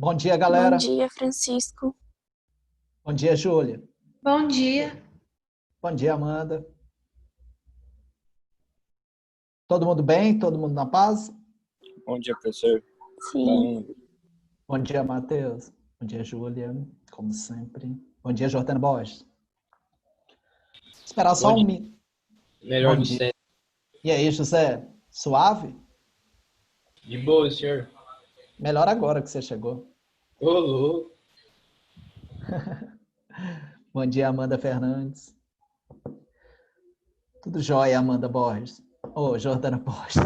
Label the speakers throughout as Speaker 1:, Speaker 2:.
Speaker 1: Bom dia,
Speaker 2: Bom
Speaker 1: galera.
Speaker 2: dia, Francisco.
Speaker 1: Bom dia, Júlia.
Speaker 3: Bom dia.
Speaker 1: Bom dia, Amanda. Todo mundo bem? Todo mundo na paz?
Speaker 4: Bom dia, professor.
Speaker 2: Sim,
Speaker 1: Bom dia, Matheus. Bom dia, Júlia. Como sempre. Bom dia, Jordana Borges. Esperar só
Speaker 4: Bom
Speaker 1: um
Speaker 4: dia.
Speaker 1: minuto.
Speaker 4: Melhor
Speaker 1: Bom
Speaker 4: do
Speaker 1: dia.
Speaker 4: centro.
Speaker 1: E aí, José? Suave?
Speaker 4: De boa, senhor.
Speaker 1: Melhor agora que você chegou.
Speaker 4: Ô, louco.
Speaker 1: Bom dia, Amanda Fernandes. Tudo jóia, Amanda Borges. Ô, Jordana Borges.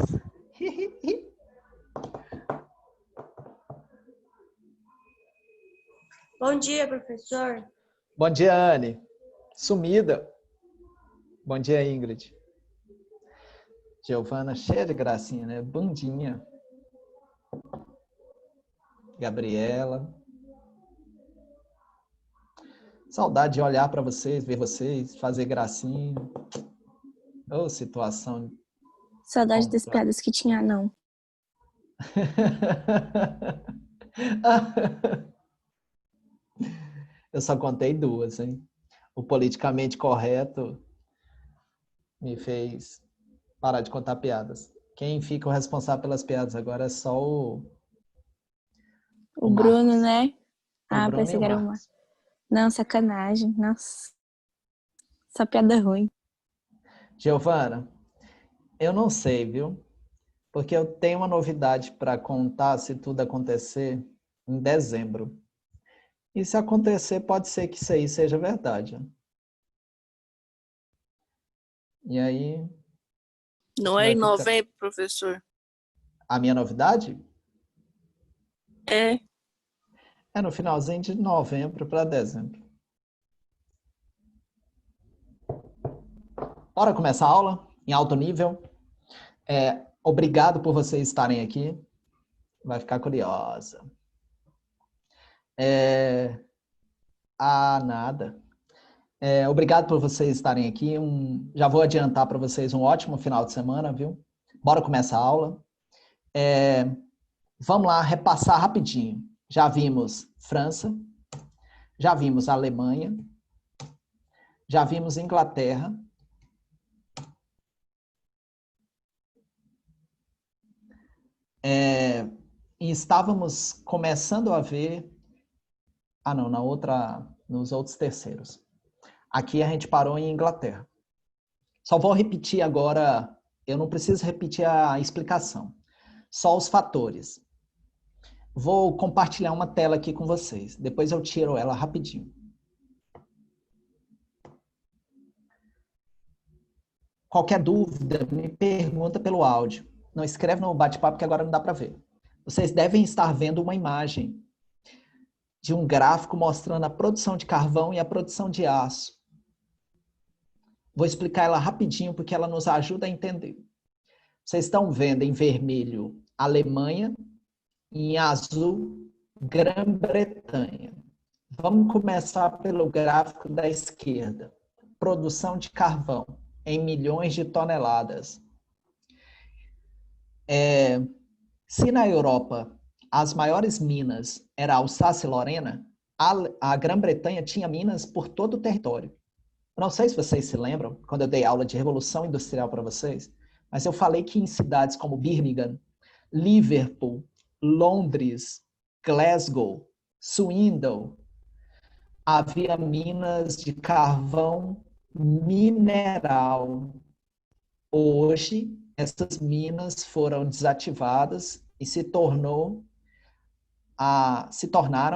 Speaker 3: Bom dia, professor.
Speaker 1: Bom dia, Anne. Sumida. Bom dia, Ingrid. Giovana, cheia de gracinha, né? Bundinha. Gabriela. Saudade de olhar para vocês, ver vocês, fazer gracinha. Ô, situação.
Speaker 2: saudade das
Speaker 1: Complicada.
Speaker 2: piadas que tinha, não.
Speaker 1: Eu só contei duas, hein? O politicamente correto me fez parar de contar piadas. Quem fica o responsável pelas piadas agora é só
Speaker 2: O
Speaker 1: Marcos.
Speaker 2: Bruno, né?
Speaker 1: O Bruno e
Speaker 2: Pensei
Speaker 1: o
Speaker 2: que era uma.
Speaker 1: Marcos.
Speaker 2: Não, sacanagem. Nossa. Só piada ruim.
Speaker 1: Giovana, eu não sei, viu? Porque eu tenho uma novidade para contar se tudo acontecer em dezembro. E se acontecer, pode ser que isso aí seja verdade. E aí,
Speaker 5: Não é
Speaker 1: vai
Speaker 5: em
Speaker 1: ficar...
Speaker 5: novembro, professor?
Speaker 1: A minha novidade
Speaker 5: É.
Speaker 1: é no finalzinho de novembro para dezembro. Bora começar a aula em alto nível. Obrigado por vocês estarem aqui. Vai ficar curiosa. Nada. Obrigado por vocês estarem aqui. Já vou adiantar para vocês um ótimo final de semana, viu? Bora começar a aula. Vamos lá repassar rapidinho. Já vimos França, já vimos Alemanha, já vimos Inglaterra, e estávamos começando a ver... nos outros terceiros. Aqui a gente parou em Inglaterra. Só vou repetir agora, eu não preciso repetir a explicação, só os fatores. Vou compartilhar uma tela aqui com vocês, depois eu tiro ela rapidinho. Qualquer dúvida, me pergunta pelo áudio. Não escreve no bate-papo que agora não dá para ver. Vocês devem estar vendo uma imagem de um gráfico mostrando a produção de carvão e a produção de aço. Vou explicar ela rapidinho porque ela nos ajuda a entender. Vocês estão vendo em vermelho Alemanha e em azul Grã-Bretanha. Vamos começar pelo gráfico da esquerda. Produção de carvão em milhões de toneladas. Se na Europa as maiores minas eram Alsácia e Lorena, a Grã-Bretanha tinha minas por todo o território. Não sei se vocês se lembram, quando eu dei aula de Revolução Industrial para vocês, mas eu falei que em cidades como Birmingham, Liverpool, Londres, Glasgow, Swindon, havia minas de carvão mineral. Hoje, essas minas foram desativadas e se tornaram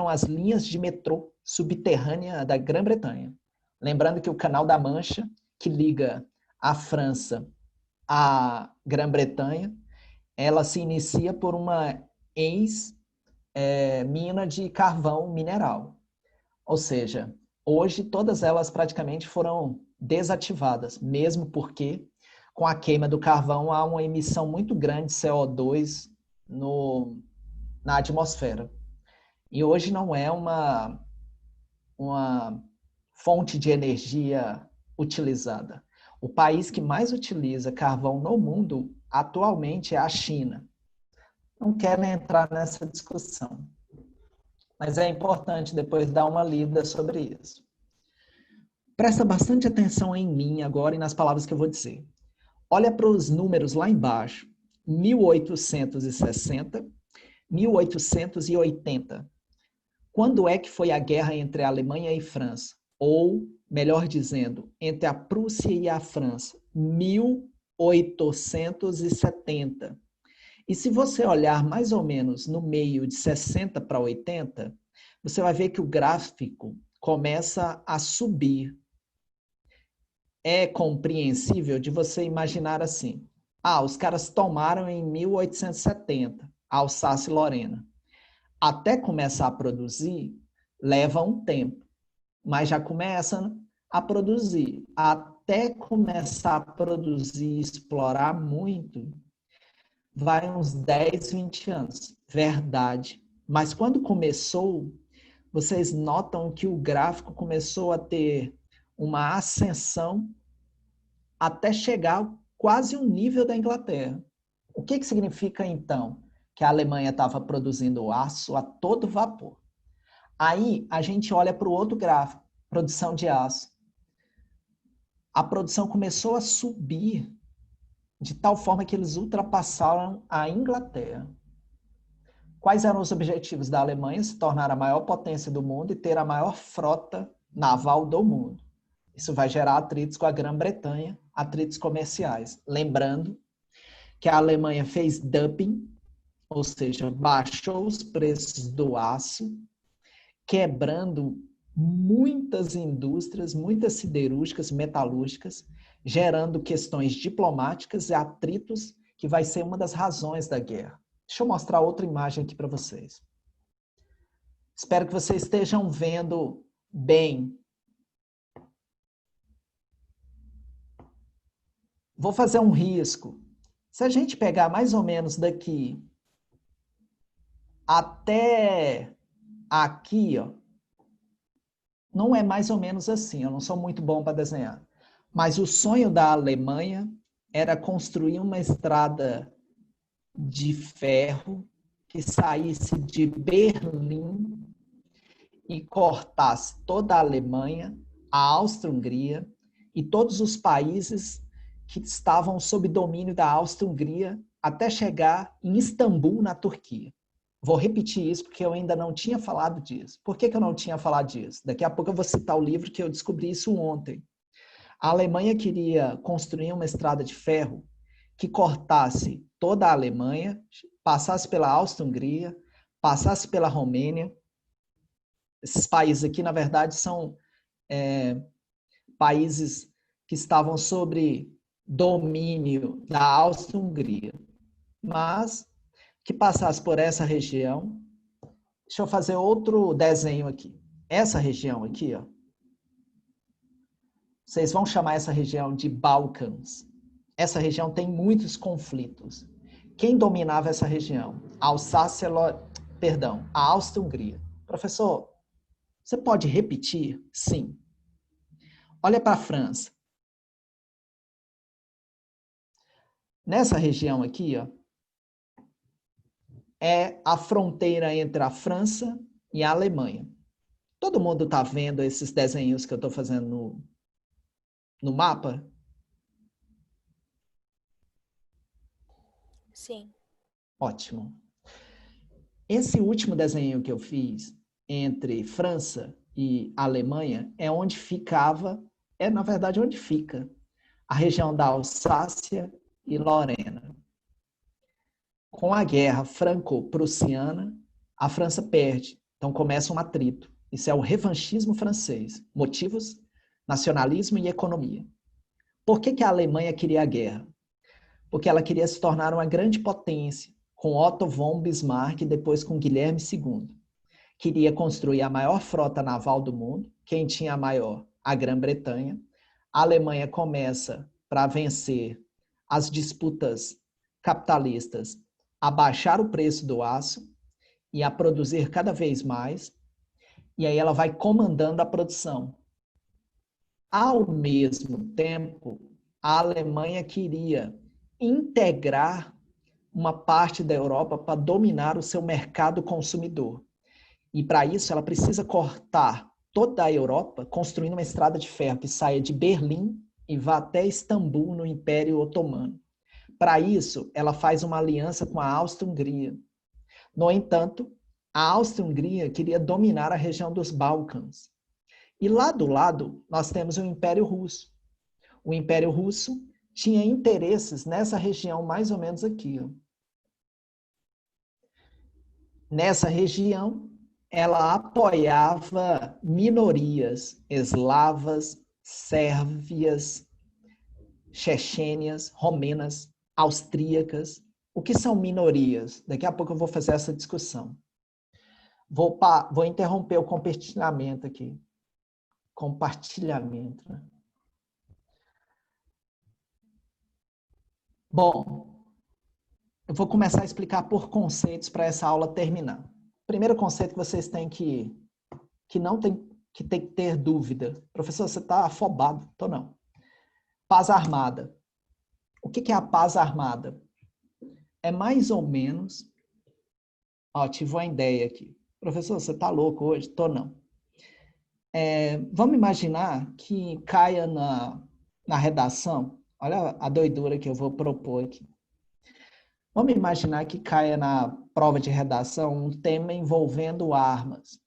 Speaker 1: as linhas de metrô subterrânea da Grã-Bretanha. Lembrando que o Canal da Mancha, que liga a França à Grã-Bretanha, ela se inicia por uma ex-mina de carvão mineral. Ou seja, hoje todas elas praticamente foram desativadas, mesmo porque com a queima do carvão há uma emissão muito grande de CO2 na atmosfera. E hoje não é uma fonte de energia utilizada. O país que mais utiliza carvão no mundo atualmente é a China. Não quero entrar nessa discussão. mas é importante depois dar uma lida sobre isso. Presta bastante atenção em mim agora e nas palavras que eu vou dizer. Olha para os números lá embaixo. 1860, 1880. Quando é que foi a guerra entre a Alemanha e França? Ou, melhor dizendo, entre a Prússia e a França? 1870. E se você olhar mais ou menos no meio de 60 para 80, você vai ver que o gráfico começa a subir. É compreensível de você imaginar assim. Os caras tomaram em 1870, Alsácia e Lorena. Até começar a produzir, leva um tempo. Mas já começa a produzir. Até começar a produzir e explorar muito, vai uns 10, 20 anos. Verdade. Mas quando começou, vocês notam que o gráfico começou a ter uma ascensão até chegar quase o nível da Inglaterra. O que significa, então, que a Alemanha estava produzindo aço a todo vapor? Aí, a gente olha para o outro gráfico, produção de aço. A produção começou a subir de tal forma que eles ultrapassaram a Inglaterra. Quais eram os objetivos da Alemanha? Se tornar a maior potência do mundo e ter a maior frota naval do mundo. Isso vai gerar atritos com a Grã-Bretanha, atritos comerciais. Lembrando que a Alemanha fez dumping, ou seja, baixou os preços do aço, quebrando muitas indústrias, muitas siderúrgicas, metalúrgicas, gerando questões diplomáticas e atritos, que vai ser uma das razões da guerra. Deixa eu mostrar outra imagem aqui para vocês. Espero que vocês estejam vendo bem. Vou fazer um risco. Se a gente pegar mais ou menos daqui até aqui, ó, não é mais ou menos assim, eu não sou muito bom para desenhar. Mas o sonho da Alemanha era construir uma estrada de ferro que saísse de Berlim e cortasse toda a Alemanha, a Áustria-Hungria e todos os países que estavam sob domínio da Áustria-Hungria até chegar em Istambul, na Turquia. Vou repetir isso porque eu ainda não tinha falado disso. Por que eu não tinha falado disso? Daqui a pouco eu vou citar o livro que eu descobri isso ontem. A Alemanha queria construir uma estrada de ferro que cortasse toda a Alemanha, passasse pela Áustria-Hungria, passasse pela Romênia. Esses países aqui, na verdade, são países que estavam sob domínio da Áustria-Hungria, mas que passasse por essa região. Deixa eu fazer outro desenho aqui. Essa região aqui, ó, vocês vão chamar essa região de Balcãs. Essa região tem muitos conflitos. Quem dominava essa região? A Áustria-Hungria. Professor, você pode repetir? Sim. Olha para a França. Nessa região aqui, ó, é a fronteira entre a França e a Alemanha. Todo mundo está vendo esses desenhos que eu estou fazendo no mapa?
Speaker 5: Sim.
Speaker 1: Ótimo. Esse último desenho que eu fiz entre França e Alemanha é onde ficava, na verdade onde fica, a região da Alsácia e Lorena. Com a guerra franco-prussiana, a França perde. Então começa um atrito. Isso é o revanchismo francês. Motivos: nacionalismo e economia. Por que a Alemanha queria a guerra? Porque ela queria se tornar uma grande potência, com Otto von Bismarck e depois com Guilherme II. Queria construir a maior frota naval do mundo. Quem tinha a maior? A Grã-Bretanha. A Alemanha começa, para vencer as disputas capitalistas, a baixar o preço do aço e a produzir cada vez mais. E aí ela vai comandando a produção. Ao mesmo tempo, a Alemanha queria integrar uma parte da Europa para dominar o seu mercado consumidor. E para isso ela precisa cortar toda a Europa, construindo uma estrada de ferro que saia de Berlim e vá até Istambul, no Império Otomano. Para isso, ela faz uma aliança com a Áustria-Hungria. No entanto, a Áustria-Hungria queria dominar a região dos Balcãs. E lá do lado, nós temos o Império Russo. O Império Russo tinha interesses nessa região mais ou menos aqui. Ó. Nessa região, ela apoiava minorias eslavas, sérvias, chechênias, romenas, austríacas. O que são minorias? Daqui a pouco eu vou fazer essa discussão. Vou interromper o compartilhamento aqui. Compartilhamento. Né? Bom, eu vou começar a explicar por conceitos para essa aula terminar. Primeiro conceito que vocês têm que tem que ter dúvida. Professor, você está afobado? Tô não. Paz armada. O que é a paz armada? É mais ou menos... Ó, tive uma ideia aqui. Professor, você está louco hoje? Tô não. Vamos imaginar que caia na redação. Olha a doidura que eu vou propor aqui. Vamos imaginar que caia na prova de redação um tema envolvendo armas.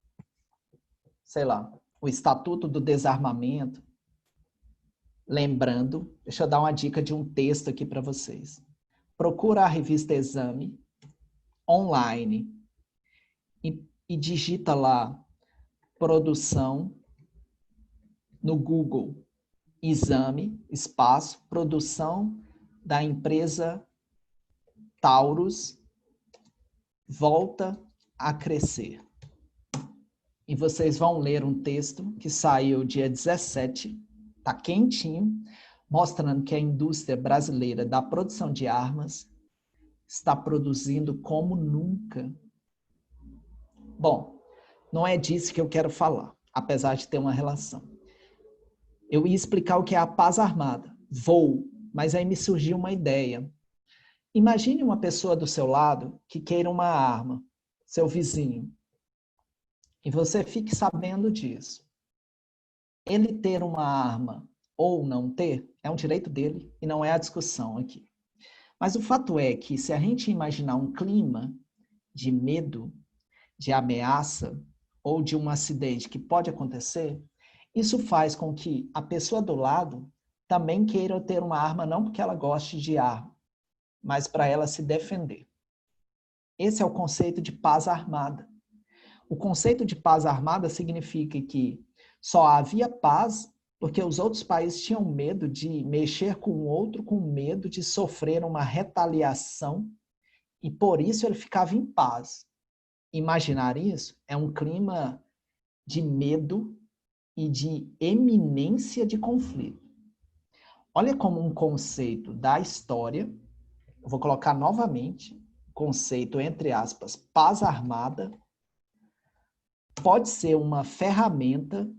Speaker 1: Sei lá, o Estatuto do Desarmamento. Lembrando, deixa eu dar uma dica de um texto aqui para vocês. Procura a revista Exame online e digita lá produção no Google. Exame, espaço, produção da empresa Taurus volta a crescer. E vocês vão ler um texto que saiu dia 17, tá quentinho, mostrando que a indústria brasileira da produção de armas está produzindo como nunca. Bom, não é disso que eu quero falar, apesar de ter uma relação. Eu ia explicar o que é a paz armada. Vou, mas aí me surgiu uma ideia. Imagine uma pessoa do seu lado que queira uma arma, seu vizinho, e você fique sabendo disso. Ele ter uma arma ou não ter é um direito dele e não é a discussão aqui. Mas o fato é que se a gente imaginar um clima de medo, de ameaça ou de um acidente que pode acontecer, isso faz com que a pessoa do lado também queira ter uma arma não porque ela goste de arma, mas para ela se defender. Esse é o conceito de paz armada. O conceito de paz armada significa que só havia paz porque os outros países tinham medo de mexer com o outro, com medo de sofrer uma retaliação, e por isso ele ficava em paz. Imaginar isso é um clima de medo e de eminência de conflito. Olha como um conceito da história, eu vou colocar novamente, conceito entre aspas, paz armada, pode ser uma ferramenta,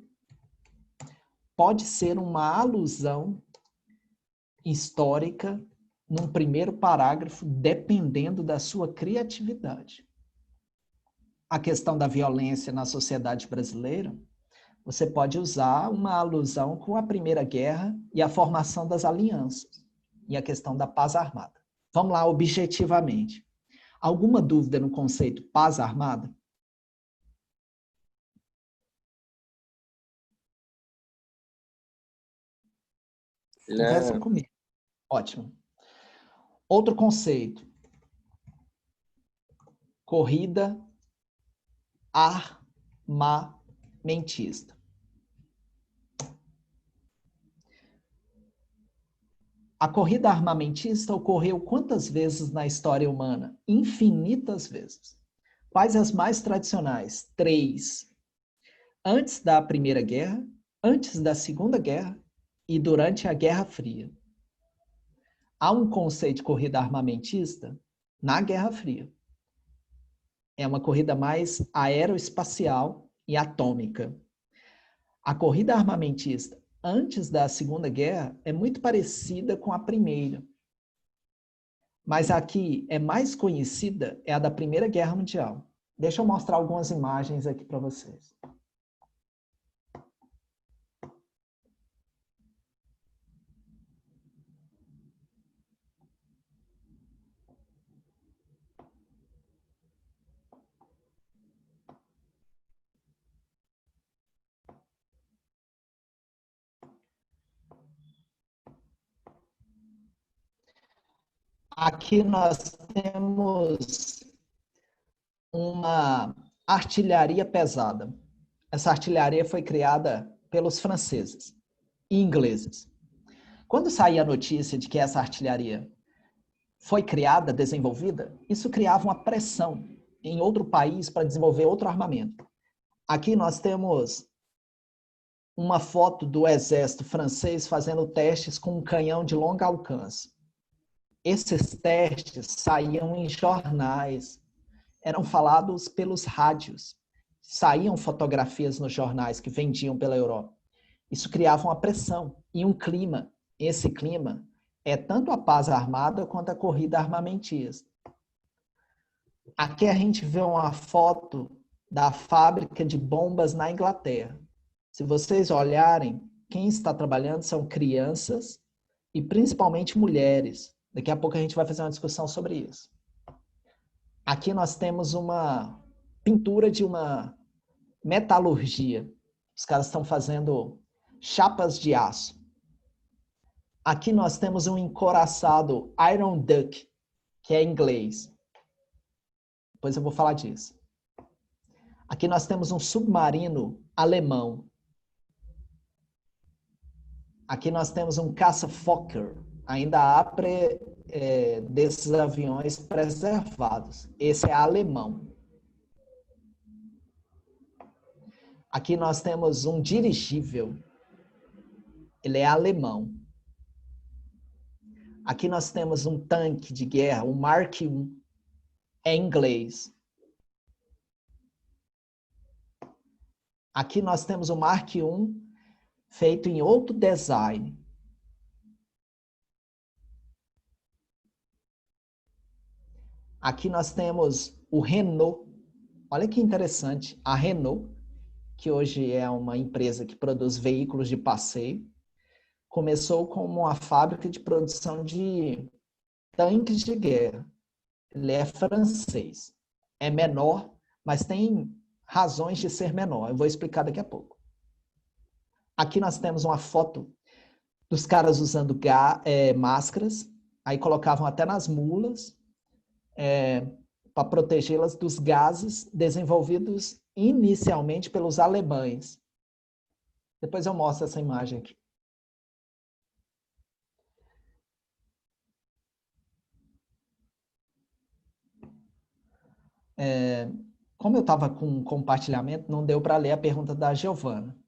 Speaker 1: pode ser uma alusão histórica num primeiro parágrafo, dependendo da sua criatividade. A questão da violência na sociedade brasileira, você pode usar uma alusão com a Primeira Guerra e a formação das alianças e a questão da paz armada. Vamos lá, objetivamente. Alguma dúvida no conceito paz armada? Conversa comigo. Ótimo. Outro conceito. Corrida armamentista. A corrida armamentista ocorreu quantas vezes na história humana? Infinitas vezes. Quais as mais tradicionais? 3. Antes da Primeira Guerra, antes da Segunda Guerra e durante a Guerra Fria. Há um conceito de corrida armamentista na Guerra Fria. É uma corrida mais aeroespacial e atômica. A corrida armamentista antes da Segunda Guerra é muito parecida com a primeira. Mas aqui é mais conhecida é a da Primeira Guerra Mundial. Deixa eu mostrar algumas imagens aqui para vocês. Aqui nós temos uma artilharia pesada. Essa artilharia foi criada pelos franceses e ingleses. Quando saía a notícia de que essa artilharia foi criada, desenvolvida, isso criava uma pressão em outro país para desenvolver outro armamento. Aqui nós temos uma foto do exército francês fazendo testes com um canhão de longo alcance. Esses testes saíam em jornais, eram falados pelos rádios, saíam fotografias nos jornais que vendiam pela Europa. Isso criava uma pressão e um clima. Esse clima é tanto a paz armada quanto a corrida armamentista. Aqui a gente vê uma foto da fábrica de bombas na Inglaterra. Se vocês olharem, quem está trabalhando são crianças e principalmente mulheres. Daqui a pouco a gente vai fazer uma discussão sobre isso. Aqui nós temos uma pintura de uma metalurgia. Os caras estão fazendo chapas de aço. Aqui nós temos um encoraçado Iron Duck, que é inglês. Depois eu vou falar disso. Aqui nós temos um submarino alemão. Aqui nós temos um caça-Fokker. Ainda há desses aviões preservados. Esse é alemão. Aqui nós temos um dirigível. Ele é alemão. Aqui nós temos um tanque de guerra, o Mark I. É inglês. Aqui nós temos o Mark I feito em outro design. Aqui nós temos o Renault. Olha que interessante. A Renault, que hoje é uma empresa que produz veículos de passeio, começou como uma fábrica de produção de tanques de guerra. Ele é francês. É menor, mas tem razões de ser menor. Eu vou explicar daqui a pouco. Aqui nós temos uma foto dos caras usando máscaras. Aí colocavam até nas mulas para protegê-las dos gases desenvolvidos inicialmente pelos alemães. Depois eu mostro essa imagem aqui. Como eu estava com compartilhamento, não deu para ler a pergunta da Giovana.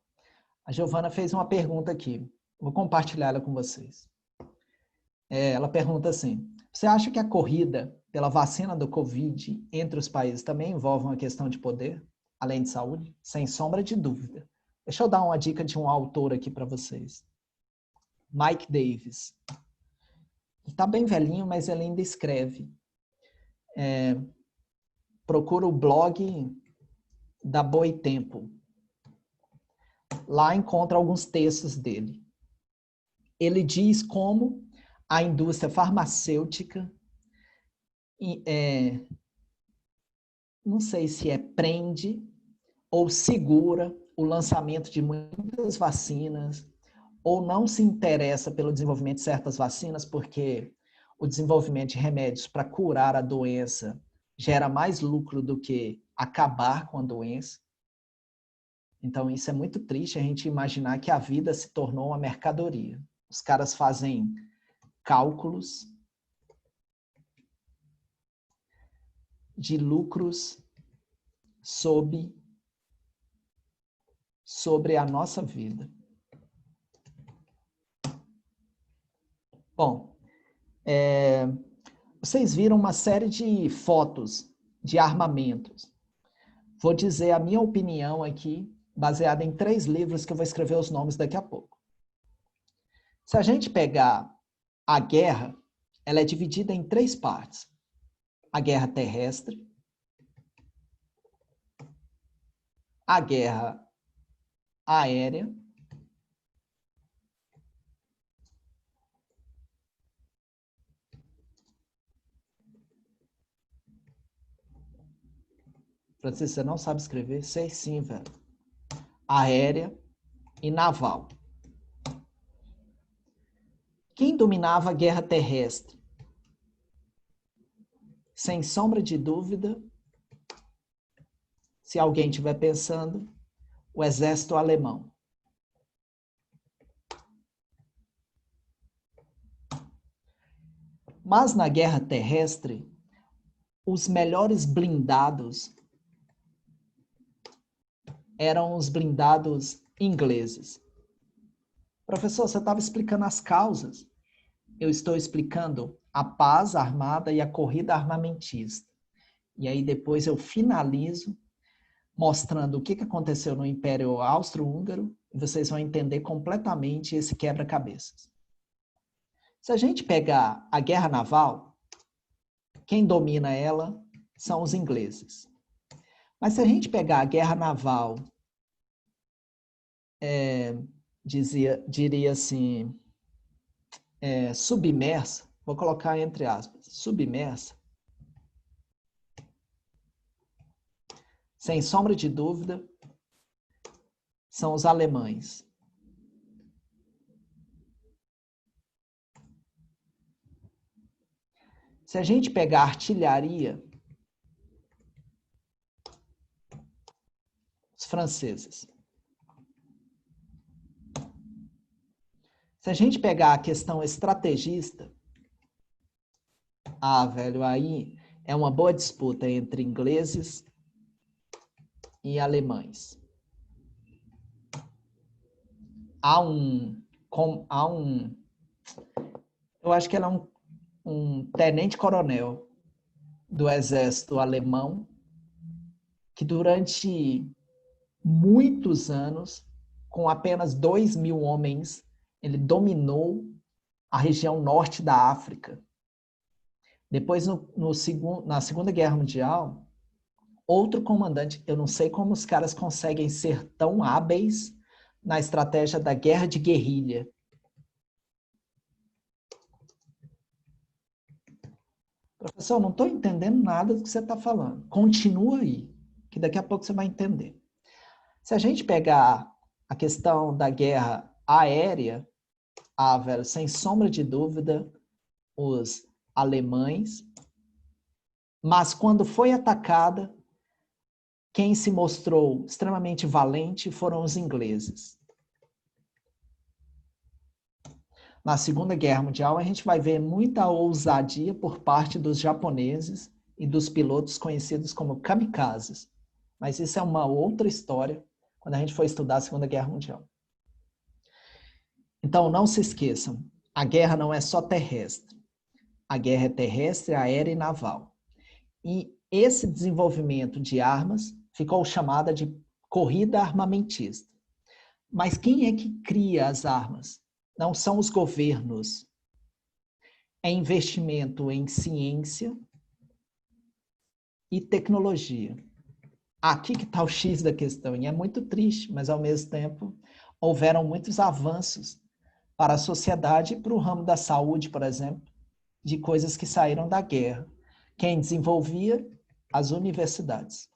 Speaker 1: A Giovana fez uma pergunta aqui. Vou compartilhar ela com vocês. Ela pergunta assim: você acha que a corrida pela vacina do Covid entre os países também envolve uma questão de poder, além de saúde? Sem sombra de dúvida. Deixa eu dar uma dica de um autor aqui para vocês. Mike Davis. Ele está bem velhinho, mas ele ainda escreve. Procura o blog da Boitempo. Lá encontra alguns textos dele. Ele diz como a indústria farmacêutica, não sei se prende ou segura o lançamento de muitas vacinas, ou não se interessa pelo desenvolvimento de certas vacinas, porque o desenvolvimento de remédios para curar a doença gera mais lucro do que acabar com a doença. Então, isso é muito triste, a gente imaginar que a vida se tornou uma mercadoria. Os caras fazem cálculos de lucros sobre a nossa vida. Bom, vocês viram uma série de fotos de armamentos. Vou dizer a minha opinião aqui, baseada em 3 livros que eu vou escrever os nomes daqui a pouco. Se a gente pegar a guerra, ela é dividida em 3 partes. A guerra terrestre, a guerra aérea, Francisco, você não sabe escrever? Sei sim, velho. Aérea e naval. Quem dominava a guerra terrestre? Sem sombra de dúvida, se alguém estiver pensando, o exército alemão. Mas na guerra terrestre, os melhores blindados eram os blindados ingleses. Professor, você estava explicando as causas. Eu estou explicando a paz armada e a corrida armamentista. E aí depois eu finalizo mostrando o que aconteceu no Império Austro-Húngaro e vocês vão entender completamente esse quebra-cabeças. Se a gente pegar a guerra naval, quem domina ela são os ingleses. Mas se a gente pegar a guerra naval, diria assim, submersa, vou colocar entre aspas, submersa, sem sombra de dúvida, são os alemães. Se a gente pegar a artilharia, os franceses. Se a gente pegar a questão estrategista, velho, aí é uma boa disputa entre ingleses e alemães. Eu acho que ele é um tenente-coronel do exército alemão que durante muitos anos, com apenas 2.000 homens, ele dominou a região norte da África. Depois, na Segunda Guerra Mundial, outro comandante, eu não sei como os caras conseguem ser tão hábeis na estratégia da guerra de guerrilha. Professor, não estou entendendo nada do que você está falando. Continua aí, que daqui a pouco você vai entender. Se a gente pegar a questão da guerra aérea, velho, sem sombra de dúvida, os alemães, mas quando foi atacada, quem se mostrou extremamente valente foram os ingleses. Na Segunda Guerra Mundial, a gente vai ver muita ousadia por parte dos japoneses e dos pilotos conhecidos como kamikazes. Mas isso é uma outra história quando a gente for estudar a Segunda Guerra Mundial. Então, não se esqueçam, a guerra não é só terrestre. A guerra é terrestre, aérea e naval. E esse desenvolvimento de armas ficou chamada de corrida armamentista. Mas quem é que cria as armas? Não são os governos. É investimento em ciência e tecnologia. Aqui que está o X da questão. E é muito triste, mas ao mesmo tempo houveram muitos avanços para a sociedade e para o ramo da saúde, por exemplo, de coisas que saíram da guerra. Quem desenvolvia? As universidades.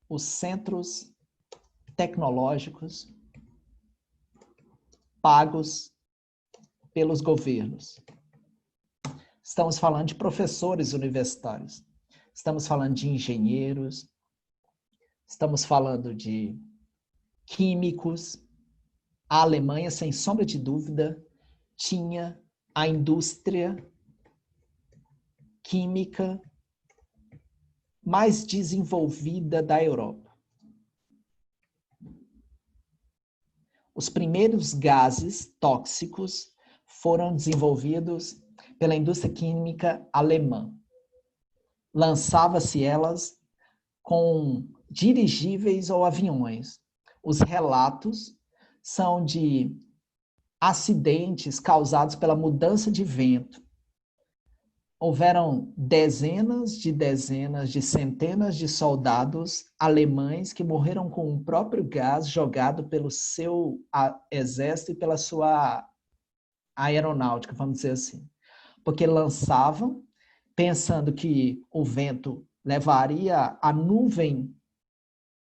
Speaker 1: Os centros tecnológicos pagos pelos governos. Estamos falando de professores universitários. Estamos falando de engenheiros. Estamos falando de químicos. A Alemanha, sem sombra de dúvida, tinha a indústria química mais desenvolvida da Europa. Os primeiros gases tóxicos foram desenvolvidos pela indústria química alemã. Lançava-se elas com dirigíveis ou aviões. Os relatos são de acidentes causados pela mudança de vento, houveram dezenas de centenas de soldados alemães que morreram com o próprio gás jogado pelo seu exército e pela sua aeronáutica, vamos dizer assim. Porque lançavam, pensando que o vento levaria a nuvem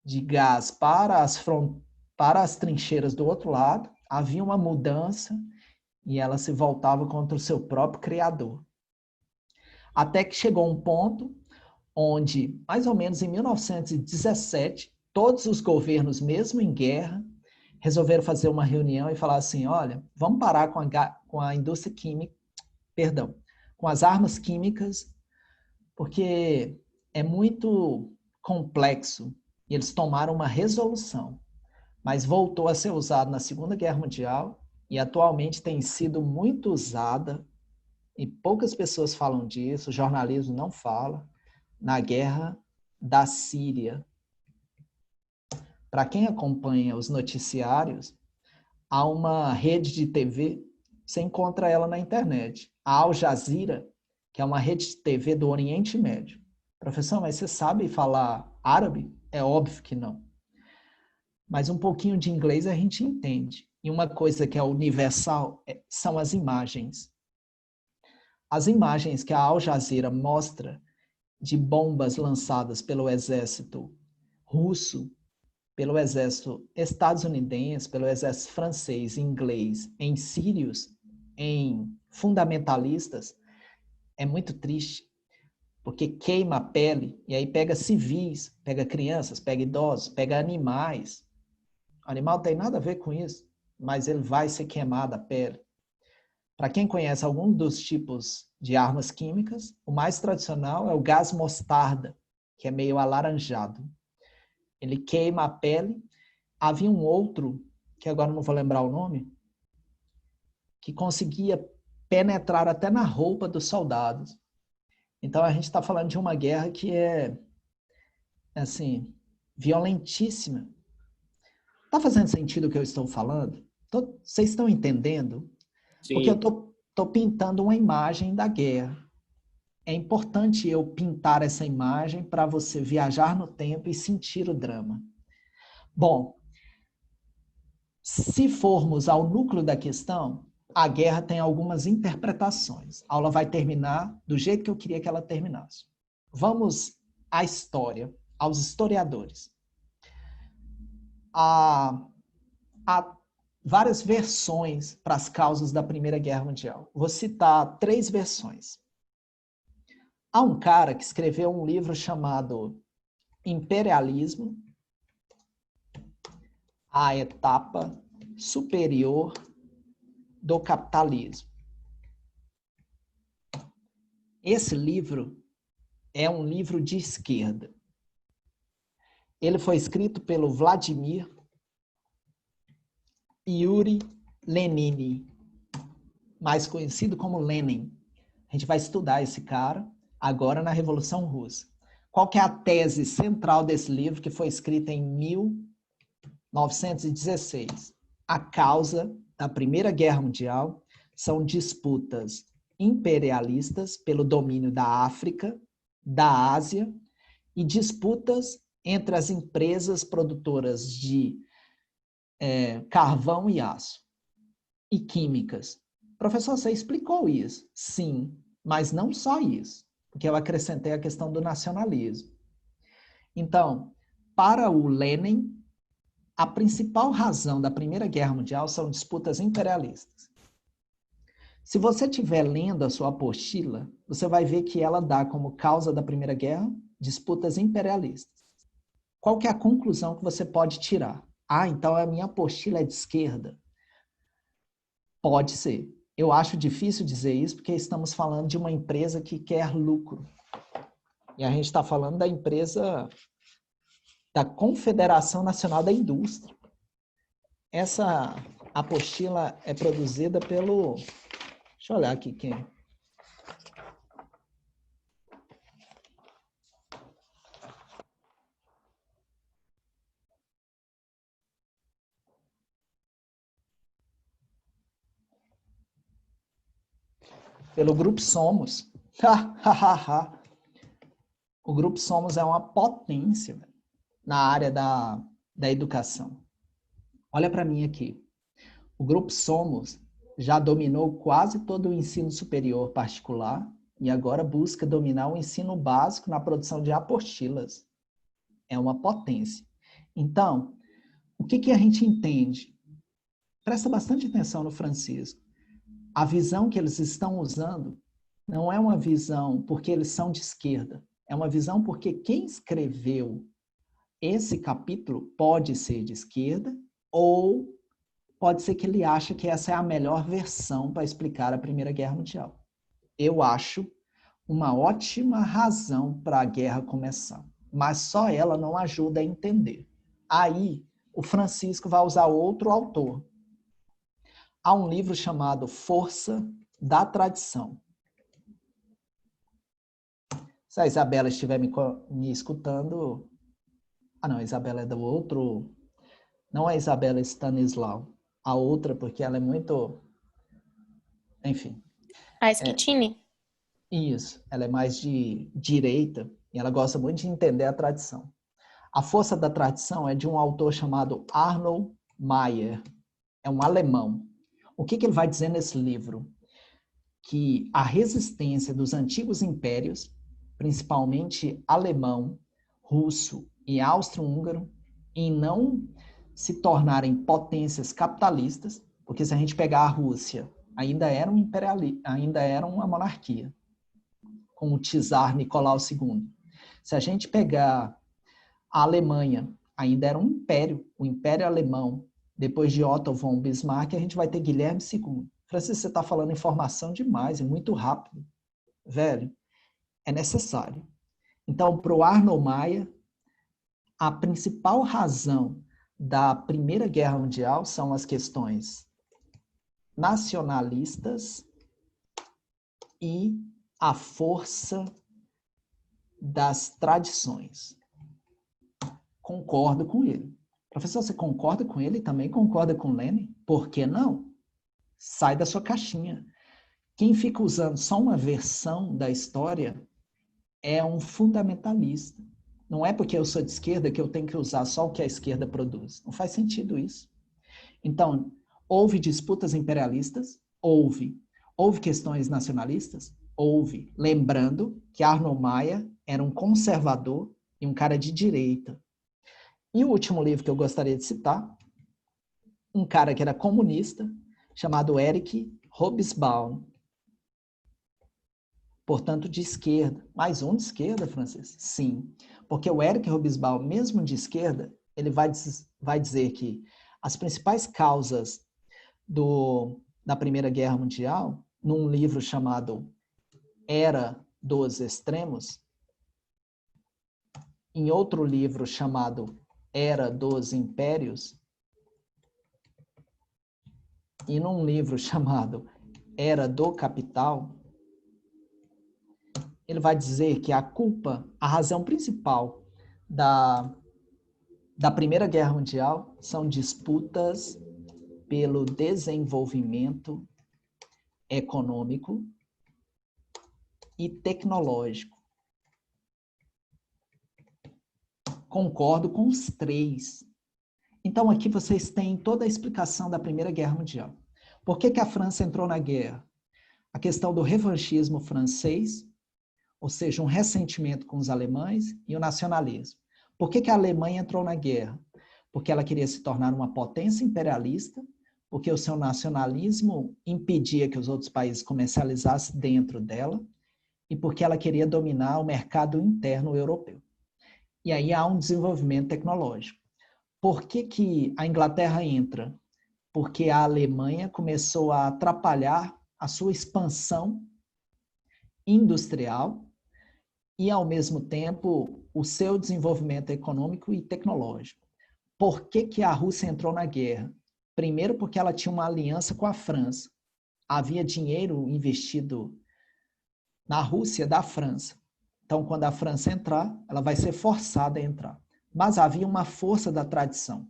Speaker 1: de gás para as trincheiras do outro lado, havia uma mudança e ela se voltava contra o seu próprio criador. Até que chegou um ponto onde, mais ou menos em 1917, todos os governos, mesmo em guerra, resolveram fazer uma reunião e falar assim, olha, vamos parar com a indústria química, com as armas químicas, porque é muito complexo. E eles tomaram uma resolução, mas voltou a ser usado na Segunda Guerra Mundial e atualmente tem sido muito usada, e poucas pessoas falam disso, o jornalismo não fala, na guerra da Síria. Para quem acompanha os noticiários, há uma rede de TV, você encontra ela na internet, a Al Jazeera, que é uma rede de TV do Oriente Médio. Professor, mas você sabe falar árabe? É óbvio que não. Mas um pouquinho de inglês a gente entende. E uma coisa que é universal são as imagens. As imagens que a Al Jazeera mostra de bombas lançadas pelo exército russo, pelo exército estadunidense, pelo exército francês, inglês, em sírios, em fundamentalistas, é muito triste, porque queima a pele, e aí pega civis, pega crianças, pega idosos, pega animais. O animal não tem nada a ver com isso, mas ele vai ser queimado a pele. Para quem conhece algum dos tipos de armas químicas, o mais tradicional é o gás mostarda, que é meio alaranjado. Ele queima a pele. Havia um outro, que agora não vou lembrar o nome, que conseguia penetrar até na roupa dos soldados. Então a gente está falando de uma guerra que é, assim, violentíssima. Está fazendo sentido o que eu estou falando? Vocês estão entendendo? Porque eu
Speaker 4: Sim.
Speaker 1: estou pintando uma imagem da guerra. É importante eu pintar essa imagem para você viajar no tempo e sentir o drama. Bom, se formos ao núcleo da questão, a guerra tem algumas interpretações. A aula vai terminar do jeito que eu queria que ela terminasse. Vamos à história, aos historiadores. Há várias versões para as causas da Primeira Guerra Mundial. Vou citar 3 versões. Há um cara que escreveu um livro chamado Imperialismo, a etapa superior do capitalismo. Esse livro é um livro de esquerda. Ele foi escrito pelo Vladimir Yuri Lenini, mais conhecido como Lenin. A gente vai estudar esse cara agora na Revolução Russa. Qual que é a tese central desse livro que foi escrita em 1916? A causa da Primeira Guerra Mundial são disputas imperialistas pelo domínio da África, da Ásia e disputas entre as empresas produtoras de carvão e aço e químicas. Professor, você explicou isso? Sim, mas não só isso, porque eu acrescentei a questão do nacionalismo. Então, para o Lenin, a principal razão da Primeira Guerra Mundial são disputas imperialistas. Se você estiver lendo a sua apostila, você vai ver que ela dá como causa da Primeira Guerra disputas imperialistas. Qual que é a conclusão que você pode tirar? Ah, então a minha apostila é de esquerda. Pode ser. Eu acho difícil dizer isso porque estamos falando de uma empresa que quer lucro. E a gente está falando da empresa da Confederação Nacional da Indústria. Essa apostila é produzida pelo... Deixa eu olhar aqui quem é. Pelo Grupo Somos. O Grupo Somos é uma potência na área da educação. Olha para mim aqui. O Grupo Somos já dominou quase todo o ensino superior particular e agora busca dominar o ensino básico na produção de apostilas. É uma potência. Então, o que a gente entende? Presta bastante atenção no Francisco. A visão que eles estão usando não é uma visão porque eles são de esquerda. É uma visão porque quem escreveu esse capítulo pode ser de esquerda ou pode ser que ele acha que essa é a melhor versão para explicar a Primeira Guerra Mundial. Eu acho uma ótima razão para a guerra começar, mas só ela não ajuda a entender. Aí, o Francisco vai usar outro autor. Há um livro chamado Força da Tradição. Se a Isabela estiver me escutando... Ah, não, a Isabela é do outro... Não é a Isabela Stanislau. A outra, porque ela é muito... Enfim.
Speaker 6: A Schettini?
Speaker 1: Isso. Ela é mais de direita e ela gosta muito de entender a tradição. A Força da Tradição é de um autor chamado Arnold Mayer. É um alemão. O que ele vai dizer nesse livro? Que a resistência dos antigos impérios, principalmente alemão, russo e austro-húngaro, em não se tornarem potências capitalistas, porque se a gente pegar a Rússia, ainda era uma monarquia, com o czar Nicolau II. Se a gente pegar a Alemanha, ainda era um império, o Império Alemão. Depois de Otto von Bismarck, a gente vai ter Guilherme II. Francisco, você está falando informação demais, é muito rápido. Velho, é necessário. Então, para o Arnold Mayer, a principal razão da Primeira Guerra Mundial são as questões nacionalistas e a força das tradições. Concordo com ele. Professor, você concorda com ele e também concorda com Lenin? Por que não? Sai da sua caixinha. Quem fica usando só uma versão da história é um fundamentalista. Não é porque eu sou de esquerda que eu tenho que usar só o que a esquerda produz. Não faz sentido isso. Então, houve disputas imperialistas? Houve. Houve questões nacionalistas? Houve. Lembrando que Arnold Mayer era um conservador e um cara de direita. E o último livro que eu gostaria de citar, um cara que era comunista, chamado Erich Hobsbawm. Portanto, de esquerda. Mais um de esquerda, Francisco? Sim. Porque o Erich Hobsbawm, mesmo de esquerda, ele vai dizer que as principais causas da Primeira Guerra Mundial, num livro chamado Era dos Extremos, em outro livro chamado Era dos Impérios, e num livro chamado Era do Capital, ele vai dizer que a razão principal da Primeira Guerra Mundial são disputas pelo desenvolvimento econômico e tecnológico. Concordo com os três. Então, aqui vocês têm toda a explicação da Primeira Guerra Mundial. Por que a França entrou na guerra? A questão do revanchismo francês, ou seja, um ressentimento com os alemães, e o nacionalismo. Por que a Alemanha entrou na guerra? Porque ela queria se tornar uma potência imperialista, porque o seu nacionalismo impedia que os outros países comercializassem dentro dela, e porque ela queria dominar o mercado interno europeu. E aí há um desenvolvimento tecnológico. Por que a Inglaterra entra? Porque a Alemanha começou a atrapalhar a sua expansão industrial e, ao mesmo tempo, o seu desenvolvimento econômico e tecnológico. Por que a Rússia entrou na guerra? Primeiro, porque ela tinha uma aliança com a França. Havia dinheiro investido na Rússia da França. Então, quando a França entrar, ela vai ser forçada a entrar. Mas havia uma força da tradição.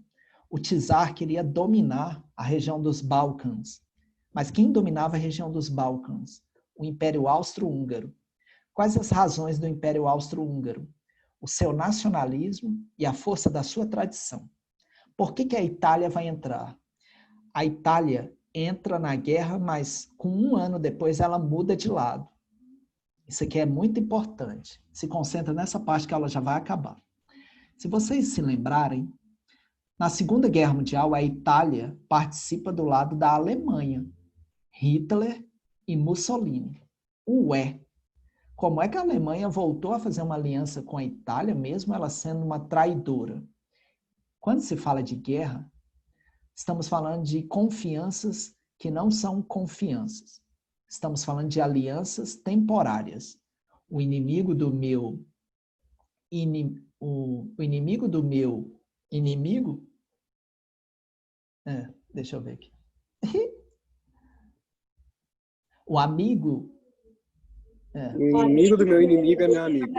Speaker 1: O czar queria dominar a região dos Balcãs. Mas quem dominava a região dos Balcãs? O Império Austro-Húngaro. Quais as razões do Império Austro-Húngaro? O seu nacionalismo e a força da sua tradição. Por que a Itália vai entrar? A Itália entra na guerra, mas com 1 ano depois ela muda de lado. Isso aqui é muito importante. Se concentra nessa parte que ela já vai acabar. Se vocês se lembrarem, na Segunda Guerra Mundial, a Itália participa do lado da Alemanha. Hitler e Mussolini. Ué, como é que a Alemanha voltou a fazer uma aliança com a Itália, mesmo ela sendo uma traidora? Quando se fala de guerra, estamos falando de confianças que não são confianças. Estamos falando de alianças temporárias. O inimigo do meu inimigo? Deixa eu ver aqui. O amigo...
Speaker 6: O inimigo do meu inimigo é meu amigo.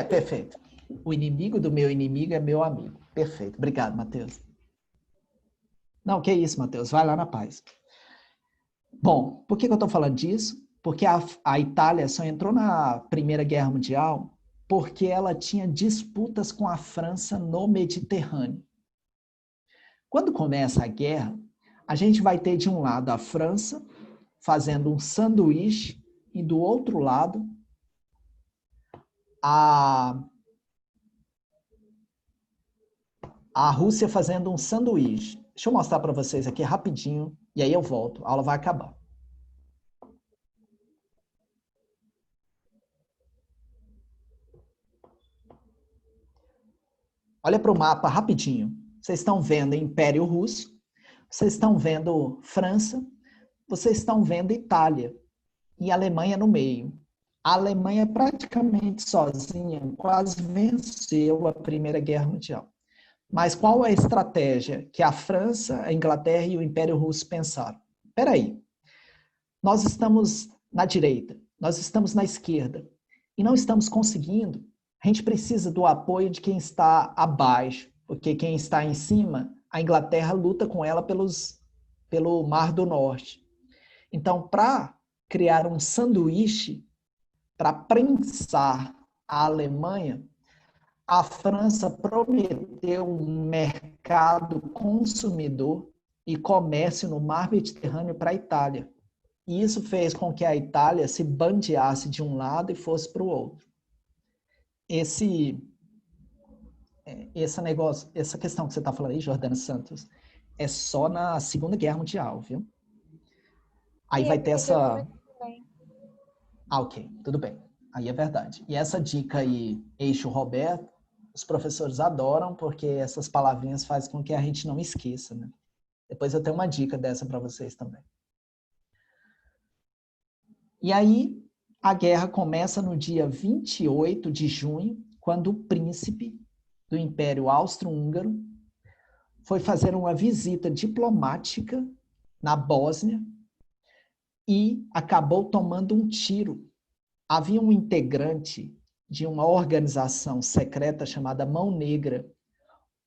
Speaker 1: Perfeito. O inimigo do meu inimigo é meu amigo. Perfeito. Obrigado, Matheus. Não, que isso, Matheus. Vai lá na paz. Bom, por que eu estou falando disso? Porque a Itália só entrou na Primeira Guerra Mundial porque ela tinha disputas com a França no Mediterrâneo. Quando começa a guerra, a gente vai ter de um lado a França fazendo um sanduíche e do outro lado a Rússia fazendo um sanduíche. Deixa eu mostrar para vocês aqui rapidinho e aí eu volto. A aula vai acabar. Olha para o mapa rapidinho. Vocês estão vendo Império Russo, vocês estão vendo França, vocês estão vendo Itália e Alemanha no meio. A Alemanha praticamente sozinha quase venceu a Primeira Guerra Mundial. Mas qual é a estratégia que a França, a Inglaterra e o Império Russo pensaram? Espera aí, nós estamos na direita, nós estamos na esquerda e não estamos conseguindo. A gente precisa do apoio de quem está abaixo, porque quem está em cima, a Inglaterra luta com ela pelo Mar do Norte. Então, para criar um sanduíche, para prensar a Alemanha, a França prometeu um mercado consumidor e comércio no Mar Mediterrâneo para a Itália. E isso fez com que a Itália se bandeasse de um lado e fosse para o outro. Esse negócio, essa questão que você está falando aí, Jordana Santos, é só na Segunda Guerra Mundial, viu? Aí vai ter essa... ok, tudo bem. Aí é verdade. E essa dica aí, Eixo Roberto, os professores adoram, porque essas palavrinhas fazem com que a gente não esqueça, né? Depois eu tenho uma dica dessa para vocês também. E aí, a guerra começa no dia 28 de junho, quando o príncipe do Império Austro-Húngaro foi fazer uma visita diplomática na Bósnia e acabou tomando um tiro. Havia um integrante de uma organização secreta chamada Mão Negra.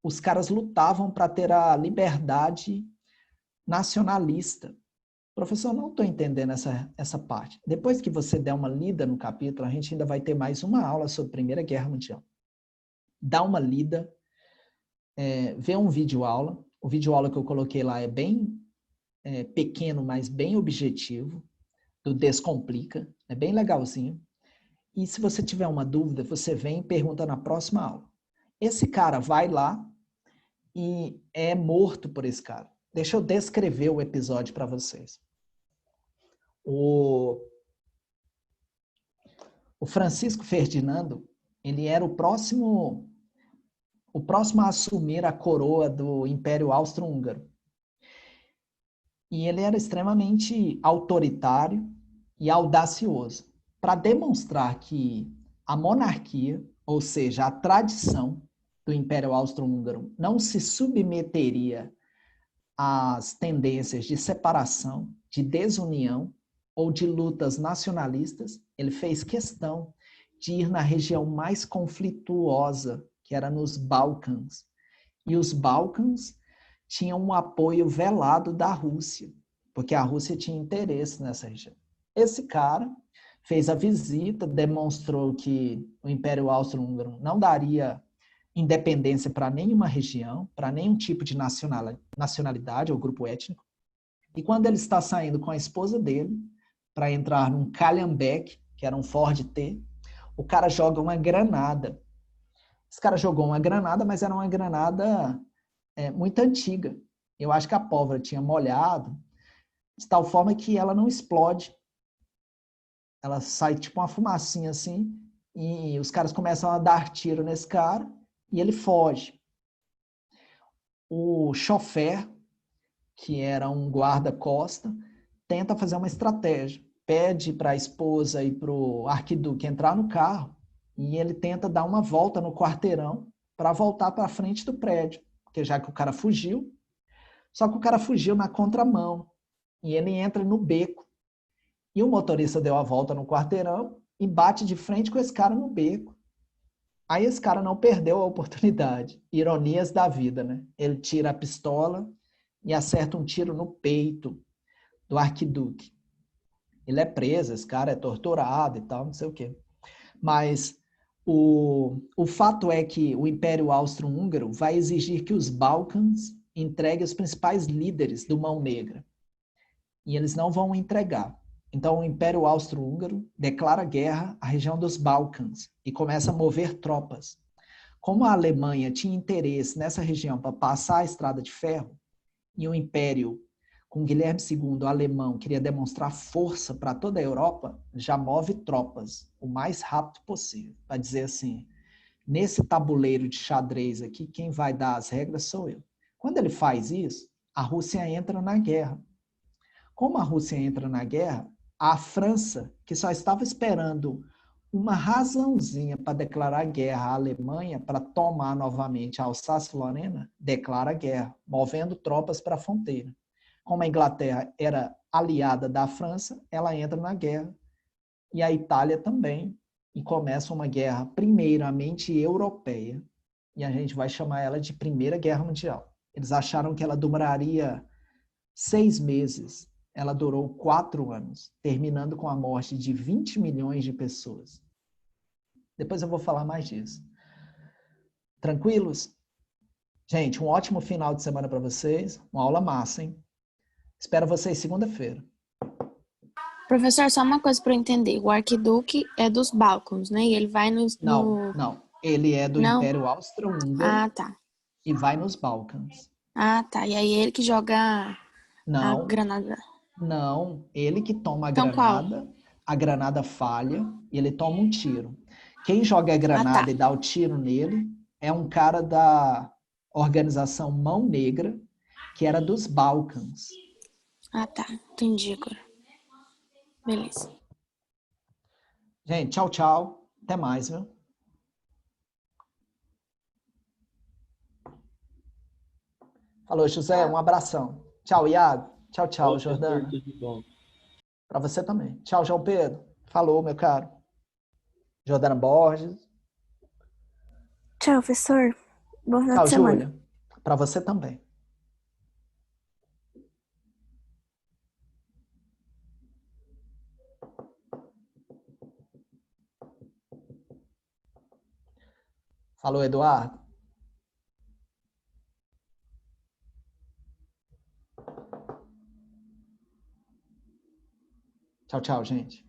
Speaker 1: Os caras lutavam para ter a liberdade nacionalista. Professor, não estou entendendo essa parte. Depois que você der uma lida no capítulo, a gente ainda vai ter mais uma aula sobre a Primeira Guerra Mundial. Dá uma lida, vê um vídeo aula. O vídeo aula que eu coloquei lá é bem pequeno, mas bem objetivo, do Descomplica. É bem legalzinho. E se você tiver uma dúvida, você vem e pergunta na próxima aula. Esse cara vai lá e é morto por esse cara. Deixa eu descrever o episódio para vocês. O Francisco Ferdinando, ele era o próximo a assumir a coroa do Império Austro-Húngaro. E ele era extremamente autoritário e audacioso, para demonstrar que a monarquia, ou seja, a tradição do Império Austro-Húngaro, não se submeteria às tendências de separação, de desunião ou de lutas nacionalistas. Ele fez questão de ir na região mais conflituosa, que era nos Balcãs. E os Balcãs tinham um apoio velado da Rússia, porque a Rússia tinha interesse nessa região. Esse cara fez a visita, demonstrou que o Império Austro-Húngaro não daria independência para nenhuma região, para nenhum tipo de nacionalidade ou grupo étnico. E quando ele está saindo com a esposa dele para entrar num Calhambeck, que era um Ford T, o cara joga uma granada. Esse cara jogou uma granada, mas era uma granada muito antiga. Eu acho que a pólvora tinha molhado, de tal forma que ela não explode. Ela sai tipo uma fumacinha assim, e os caras começam a dar tiro nesse cara, e ele foge. O chofer, que era um guarda-costa, tenta fazer uma estratégia. Pede para a esposa e para o arquiduque entrar no carro, e ele tenta dar uma volta no quarteirão para voltar para frente do prédio, porque já que o cara fugiu, só que o cara fugiu na contramão, e ele entra no beco. E o motorista deu a volta no quarteirão e bate de frente com esse cara no beco. Aí esse cara não perdeu a oportunidade. Ironias da vida, né? Ele tira a pistola e acerta um tiro no peito do arquiduque. Ele é preso, esse cara é torturado e tal, não sei o quê. Mas o fato é que o Império Austro-Húngaro vai exigir que os Balcãs entreguem os principais líderes do Mão Negra. E eles não vão entregar. Então, o Império Austro-Húngaro declara guerra à região dos Balcãs e começa a mover tropas. Como a Alemanha tinha interesse nessa região para passar a estrada de ferro, e o Império, com Guilherme II, alemão, queria demonstrar força para toda a Europa, já move tropas o mais rápido possível, para dizer assim, nesse tabuleiro de xadrez aqui, quem vai dar as regras sou eu. Quando ele faz isso, a Rússia entra na guerra. Como a Rússia entra na guerra, a França, que só estava esperando uma razãozinha para declarar guerra à Alemanha, para tomar novamente a Alsácia-Lorena, declara guerra, movendo tropas para a fronteira. Como a Inglaterra era aliada da França, ela entra na guerra. E a Itália também. E começa uma guerra primeiramente europeia. E a gente vai chamar ela de Primeira Guerra Mundial. Eles acharam que ela duraria 6 meses. Ela durou 4 anos, terminando com a morte de 20 milhões de pessoas. Depois eu vou falar mais disso. Tranquilos? Gente, um ótimo final de semana para vocês. Uma aula massa, hein? Espero vocês segunda-feira.
Speaker 2: Professor, só uma coisa para eu entender. O arquiduque é dos Balcãs, né? E ele vai
Speaker 1: Não. Ele é do
Speaker 2: Não?
Speaker 1: Império Austro-Húngaro
Speaker 2: Ah, tá.
Speaker 1: e vai nos Balcãs.
Speaker 2: Ah, tá. E aí ele que joga a
Speaker 1: Não,
Speaker 2: granada.
Speaker 1: não. Ele que toma a
Speaker 2: Então qual?
Speaker 1: granada falha e ele toma um tiro. Quem joga a granada
Speaker 2: tá.
Speaker 1: e dá o tiro nele é um cara da organização Mão Negra, que era dos Balcãs.
Speaker 2: Ah, tá. Entendi agora. Beleza.
Speaker 1: Gente, tchau, tchau. Até mais, viu? Falou, José. Um abração. Tchau, Iago. Tchau, tchau, Jordana.
Speaker 4: Tudo de bom.
Speaker 1: Para você também. Tchau, João Pedro. Falou, meu caro. Jordana Borges.
Speaker 2: Tchau, professor. Bom final
Speaker 1: Tchau,
Speaker 2: de semana.
Speaker 1: Júlia. Para você também. Falou, Eduardo. Tchau, tchau, gente.